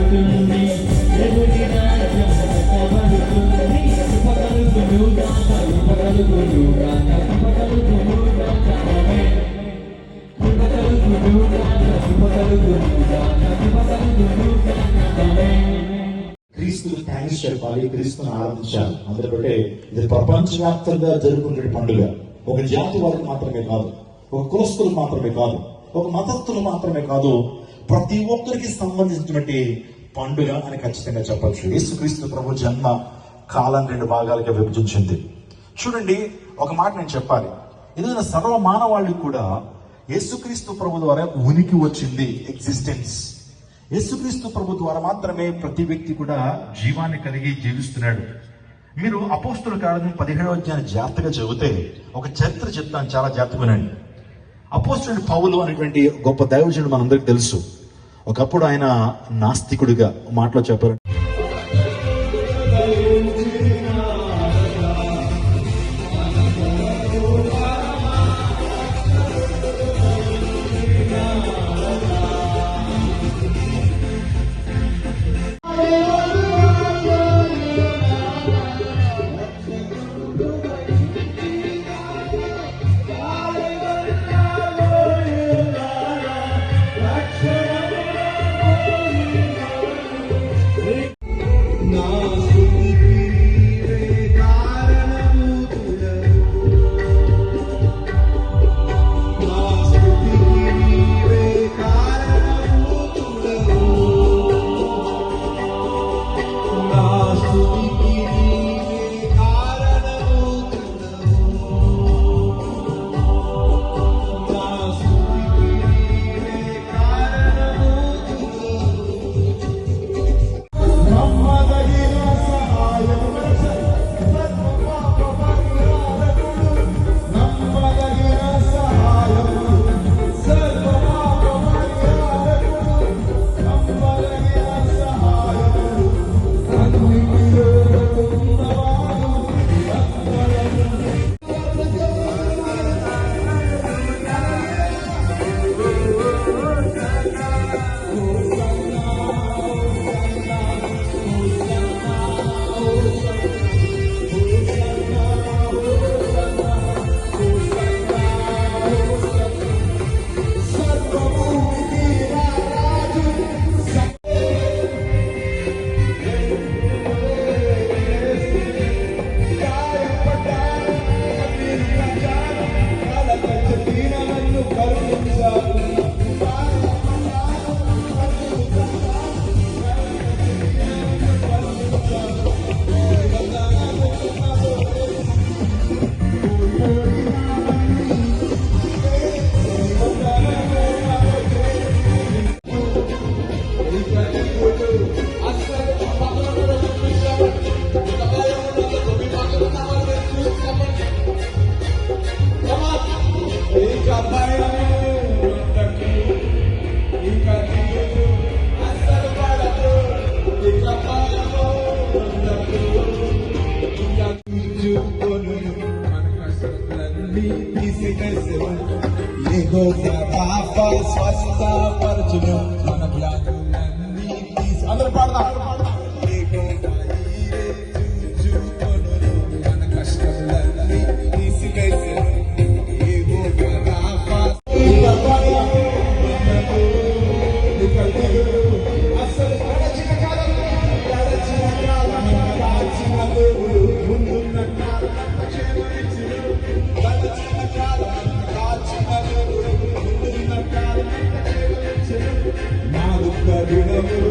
క్రీస్తుకు థ్యాంక్స్ చెప్పాలి, క్రీస్తుని ఆరాధించాలి. అందుకంటే ఇది ప్రపంచవ్యాప్తంగా జరుగుతున్న పండుగ. ఒక జాతి వారికి మాత్రమే కాదు, ఒక కులస్తులు మాత్రమే కాదు, ఒక మతస్థులు మాత్రమే కాదు, ప్రతి ఒక్కరికి సంబంధించినటువంటి పండుగ అని ఖచ్చితంగా చెప్పచ్చు. యేసుక్రీస్తు ప్రభు జన్మ కాలం 2 భాగాలుగా విభజించింది. చూడండి, ఒక మాట నేను చెప్పాలి. ఏదైనా సర్వ మానవాళికి కూడా యేసుక్రీస్తు ప్రభు ద్వారా ఉనికి వచ్చింది, ఎగ్జిస్టెన్స్. యేసుక్రీస్తు ప్రభు ద్వారా మాత్రమే ప్రతి వ్యక్తి కూడా జీవాన్ని కలిగి జీవిస్తున్నాడు. మీరు అపోస్తుల కార్యం 17వ అధ్యాయాన్ని జాగ్రత్తగా చదివితే ఒక చరిత్ర చెప్తాను, చాలా జాగ్రత్తగా వినండి. అపోస్తులుడు పౌలు అనేటువంటి గొప్ప దైవజనుడు మనందరికి తెలుసు. ఒకప్పుడు ఆయన నాస్తికుడిగా మాటలో చెప్పారు. స్వస్థపరచును మన వ్యాధులన్నీ తీసి అందరూ పాడదాం. మన కష్టాలన్నీ తీసివేసెను అసలు గడచిన కాలం దాచిన దేవుడు ముందున్న కాలం గడచిన కాలం దాచిన దేవుడు ముందున్న కాలం నా దుఃఖ దినములు